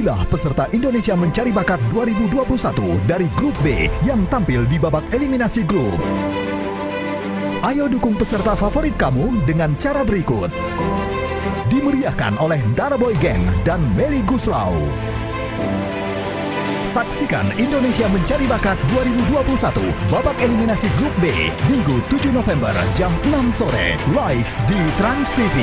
Inilah peserta Indonesia Mencari Bakat 2021 dari Grup B yang tampil di babak eliminasi grup. Ayo dukung peserta favorit kamu dengan cara berikut. Dimeriahkan oleh Daraboy Gang dan Melly Guslau. Saksikan Indonesia Mencari Bakat 2021 babak eliminasi Grup B Minggu 7 November jam 6 sore live di Trans TV.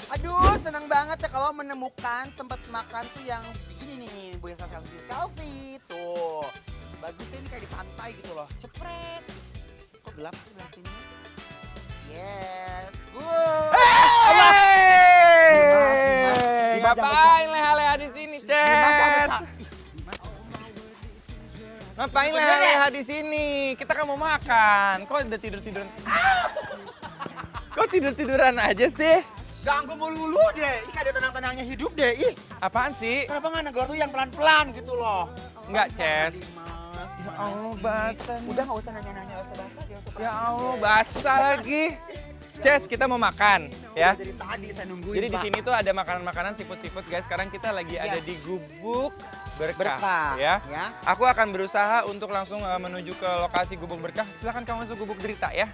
Aduh, senang banget ya kalau menemukan tempat makan tuh yang begini nih, boleh selfie tuh. Bagusnya ini kayak di pantai gitu loh, cepret. Kok gelap sih sebelah sini? Yes, good. Ngapain leha-leha di sini, Ces? Ngapain leha-leha di sini? Kita kan mau makan. Kok udah tidur-tiduran? Kok tidur-tiduran aja sih? Ganggu melulu deh, ih ada tenang-tenangnya hidup deh, ih. Apaan sih? Kenapa nggak negor tuh yang pelan-pelan gitu loh? Enggak, Ces. Ya Allah, basah. Udah nggak usah nanya-nanya, nggak usah basah, nggak usah. Ya Allah, basah lagi. Ces, kita mau makan, ya. Dari tadi saya nungguin. Jadi di Pak. sini tuh ada makanan-makanan seafood guys. Sekarang kita lagi ada di Gubuk Berkah, Ya. Aku akan berusaha untuk langsung menuju ke lokasi Gubuk Berkah. Silakan kamu masuk Gubuk Derita ya.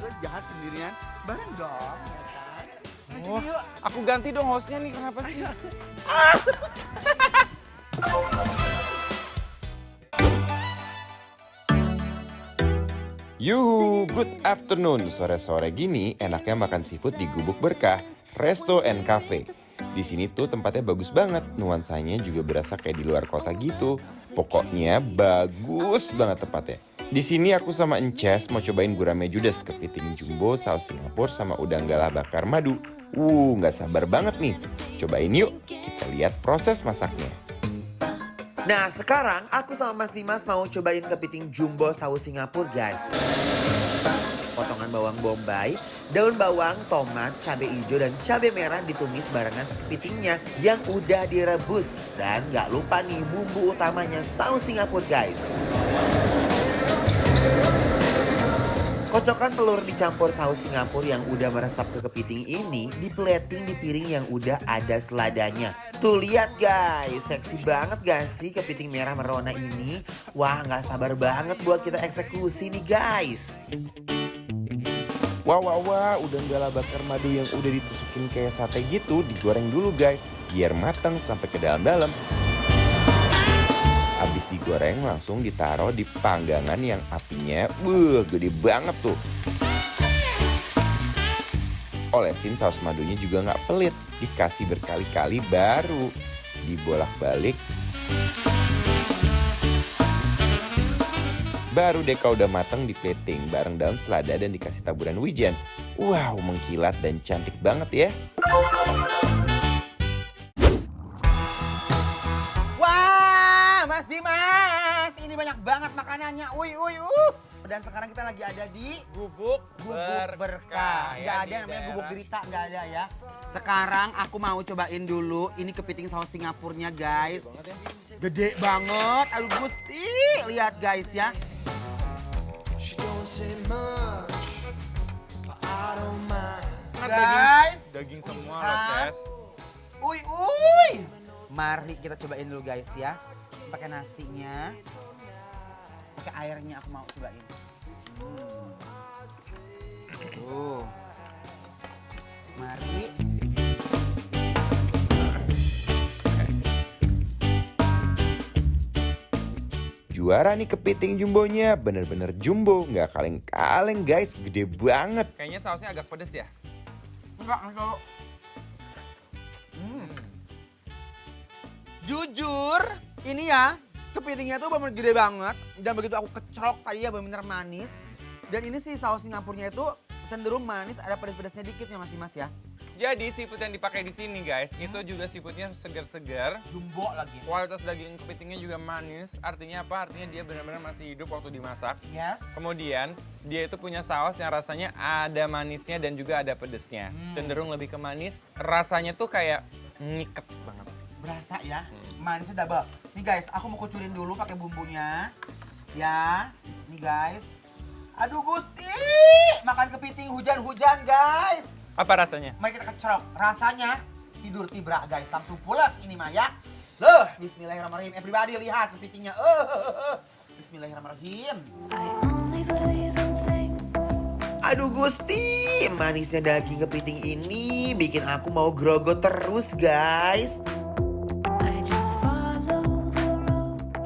Lu jahat sendirian, bareng dong. Ya kan? Oh, aku ganti dong hostnya nih, kenapa sih? Yuhu, good afternoon. Sore-sore gini enaknya makan seafood di Gubuk Berkah, Resto and Cafe. Di sini tuh tempatnya bagus banget, nuansanya juga berasa kayak di luar kota gitu. Pokoknya bagus banget tempatnya. Di sini aku sama Ences mau cobain gurame judes, kepiting jumbo, saus Singapura sama udang galah bakar madu. Nggak sabar banget nih. Cobain yuk, kita lihat proses masaknya. Nah sekarang aku sama Mas Dimas mau cobain kepiting jumbo saus Singapura guys. Potongan bawang bombay, daun bawang, tomat, cabai hijau dan cabai merah ditumis barengan kepitingnya yang udah direbus. Dan gak lupa nih bumbu utamanya saus Singapura guys. Kocokan telur dicampur saus Singapura yang udah meresap ke kepiting ini di-plating di piring yang udah ada seladanya. Tuh lihat guys, seksi banget gak sih kepiting merah merona ini? Wah gak sabar banget buat kita eksekusi nih guys. Wah, udang galah bakar madu yang udah ditusukin kayak sate gitu digoreng dulu guys, biar matang sampai ke dalam-dalam. Habis digoreng langsung ditaruh di panggangan yang apinya gede banget tuh. Olesin saus madunya juga nggak pelit, dikasih berkali-kali baru dibolak-balik. Baru deh kalau udah mateng di plating bareng daun selada dan dikasih taburan wijen. Wow, mengkilat dan cantik banget ya. Wah Mas Dimas, ini banyak banget makanannya. Dan sekarang kita lagi ada di Gubuk Berkah. Nggak ada namanya Gubuk Derita, nggak ada ya. Sekarang aku mau cobain dulu ini kepiting saus Singapurnya guys. Gede banget, aduh Gusti. Lihat guys ya. Guys. Daging semua loh, Ces. Mari kita cobain dulu guys ya. Pakai nasinya. Pakai airnya aku mau cobain. Mari. Juara nih kepiting jumbonya, bener-bener jumbo, nggak kaleng-kaleng guys, gede banget. Kayaknya sausnya agak pedes ya. Enggak, kalau jujur, ini ya kepitingnya tuh bener gede banget dan begitu aku kecerok tadi ya bener manis. Dan ini sih saus Singapurnya itu cenderung manis, ada pedas-pedasnya dikit ya Mas Dimas ya. Jadi seafood yang dipakai di sini guys, itu juga seafoodnya segar-segar. Jumbo lagi. Kualitas daging kepitingnya juga manis. Artinya apa? Artinya dia benar-benar masih hidup waktu dimasak. Yes. Kemudian dia itu punya saus yang rasanya ada manisnya dan juga ada pedesnya. Cenderung lebih ke manis. Rasanya tuh kayak ngiket banget. Berasa ya, manisnya double. Nih guys, aku mau kucurin dulu pakai bumbunya. Ya, nih guys. Aduh Gusti, makan kepiting hujan-hujan guys. Apa rasanya? Mari kita kecerok. Rasanya tidur tibra guys, langsung pulas ini mah ya. Loh, bismillahirrahmanirrahim. Everybody lihat kepitingnya. Bismillahirrahmanirrahim. Aduh Gusti, manisnya daging kepiting ini bikin aku mau grogo terus guys.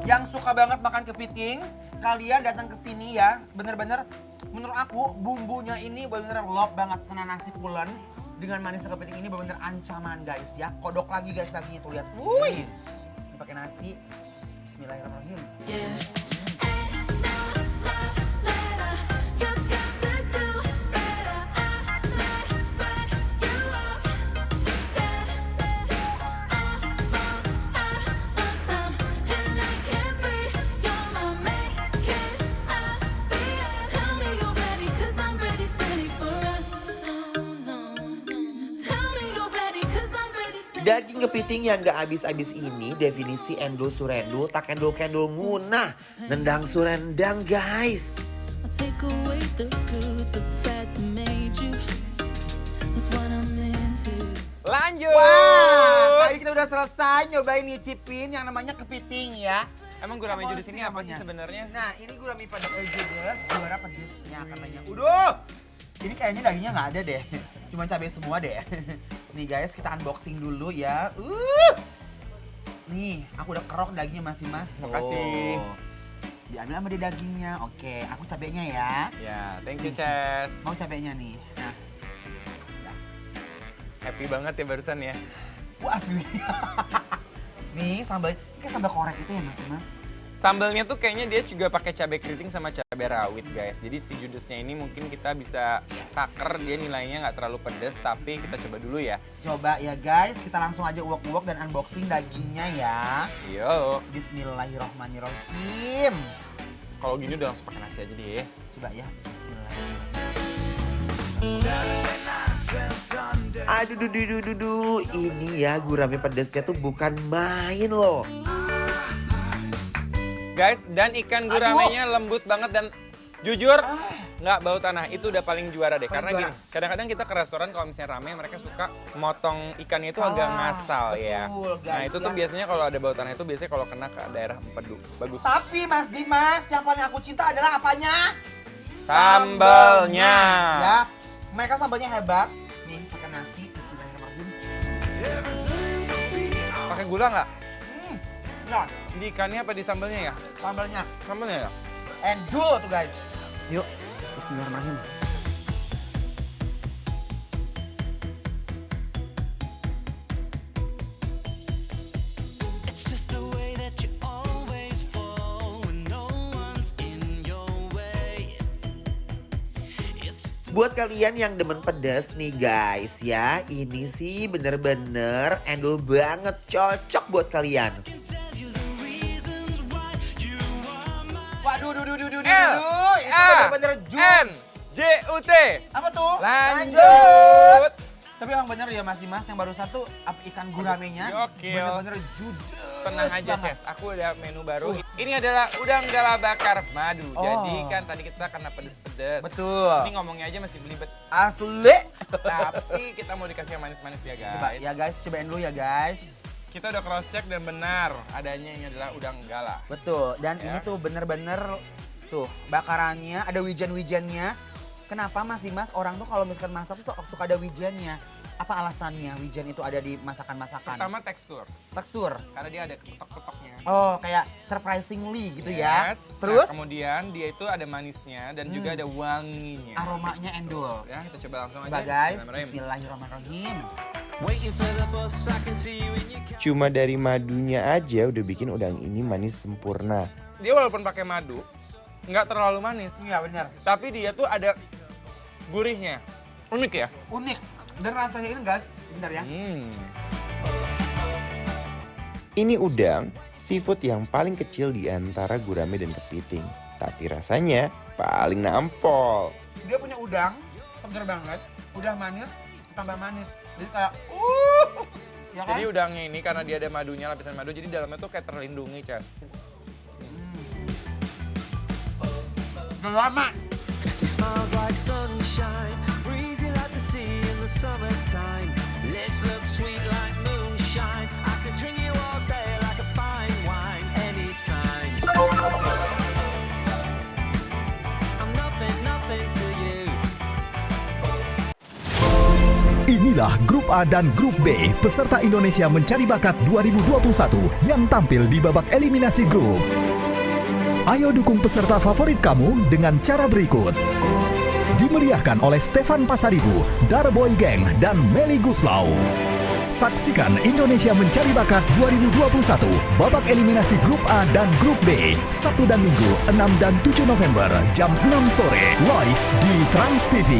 Yang suka banget makan kepiting, kalian datang ke sini ya. Bener-bener menurut aku bumbunya ini bener-bener lop banget, kena nasi pulen. Dengan manisnya kepiting ini bener-bener ancaman guys ya. Kodok lagi guys dagingnya tuh lihat. Wuih. Ini pakai nasi. Bismillahirrahmanirrahim. Daging kepiting yang gak habis-habis ini definisi endul surendul tak endul-kendul ngunah. Nendang surendang guys. Lanjut! Wah, tadi kita udah selesai nyobain nyicipin yang namanya kepiting ya. Emang gurame di sini apa sih sebenarnya? Nah, ini gurame pada jelas juara pedesnya katanya. Udah. Ini kayaknya dagingnya nggak ada deh. Cuma cabai semua deh. Nih guys, kita unboxing dulu ya. Nih, aku udah kerok dagingnya Mas. Makasih. Diambil sama dia dagingnya. Oke, aku cabainya ya. Ya, thank you, Ces. Mau cabainya nih. Nah. Happy banget ya barusan ya. Wah, asli. Nih, sambal kayak sambal korek itu ya, Mas. Sambalnya tuh kayaknya dia juga pakai cabai keriting sama cabai rawit guys. Jadi si judesnya ini mungkin kita bisa taker, dia nilainya nggak terlalu pedas, tapi kita coba dulu ya. Coba ya guys, kita langsung aja uwak-uwak dan unboxing dagingnya ya. Yo. Bismillahirrohmanirrohim. Kalau gini udah langsung pakai nasi aja deh. Coba ya, bismillahirrahmanirrahim. Aduh, ini ya gurame pedasnya tuh bukan main loh. Guys, dan ikan guramenya lembut banget dan jujur nggak bau tanah. Itu udah paling juara deh. Karena gini, kadang-kadang kita ke restoran kalau misalnya rame mereka suka motong ikannya itu agak ngasal ya. Guys, nah itu tuh biasanya kalau ada bau tanah itu biasanya kalau kena ke daerah empedu. Bagus. Tapi Mas Dimas, yang paling aku cinta adalah apanya? Sambalnya. Ya, mereka sambalnya hebat. Nih, pakai nasi. Bismillahirrahmanirrahim. Pakai gula nggak? Nah, Di ikannya apa di sambalnya ya? sambalnya. Sambalnya ya? Endul tuh guys. Yuk, bismillahirrahmanirrahim. Buat kalian yang demen pedas nih guys ya, ini sih bener-bener endul banget, cocok buat kalian. Waduh, itu bener-bener L-N-J-U-T. Apa tuh? Lanjut. Tapi emang bener ya Mas Dimas, yang baru satu ikan guramenya Gokil. bener-bener judes. Tenang aja banget. Ces, aku ada menu baru. Ini adalah udang gala bakar madu. Jadi kan tadi kita karena pedes-pedes. Betul. Ini ngomongnya aja masih belibet. Asli. Tapi kita mau dikasih yang manis-manis ya Coba guys. ya guys, cobain dulu ya guys. Kita udah cross check dan benar adanya ini adalah udang gala. Betul, dan Ya. ini tuh bener-bener tuh bakarannya ada wijen-wijennya. Kenapa Mas Dimas orang tuh kalau misalkan masak tuh suka ada wijennya? Apa alasannya wijen itu ada di masakan-masakan? Pertama tekstur, Tekstur. karena dia ada ketok-ketoknya. Oh, kayak surprisingly gitu ya. Yes. Terus Nah, kemudian dia itu ada manisnya dan juga ada wanginya. aromanya endul. Ya, kita coba langsung aja. Coba guys, Bismillahirrahmanirrahim. bismillahirrahmanirrahim. Cuma dari madunya aja udah bikin udang ini manis sempurna. Dia walaupun pakai madu, nggak terlalu manis. Iya benar. Tapi dia tuh ada gurihnya. Unik ya? Unik. Dan rasanya ini guys, bentar ya. Ini udang, seafood yang paling kecil di antara gurame dan kepiting. Tapi rasanya paling nampol. Dia punya udang, seger banget. Udah manis, tambah manis. Jadi kayak, ya kan? Jadi udangnya ini karena dia ada madunya, lapisan madu, jadi dalamnya tuh kayak terlindungi, Ces. Udah lama. summertime. Lips look sweet like moonshine. I could drink you all day like a fine wine. Anytime. I'm nothing to you. Inilah Grup A dan Grup B peserta Indonesia Mencari Bakat 2021 yang tampil di babak eliminasi grup. Ayo dukung peserta favorit kamu dengan cara berikut. Dimeriahkan oleh Stefan Pasaribu, Darboy Gang, dan Melly Guslau. Saksikan Indonesia Mencari Bakat 2021 babak eliminasi Grup A dan Grup B Sabtu dan Minggu 6 dan 7 November jam 6 sore live di Trans TV.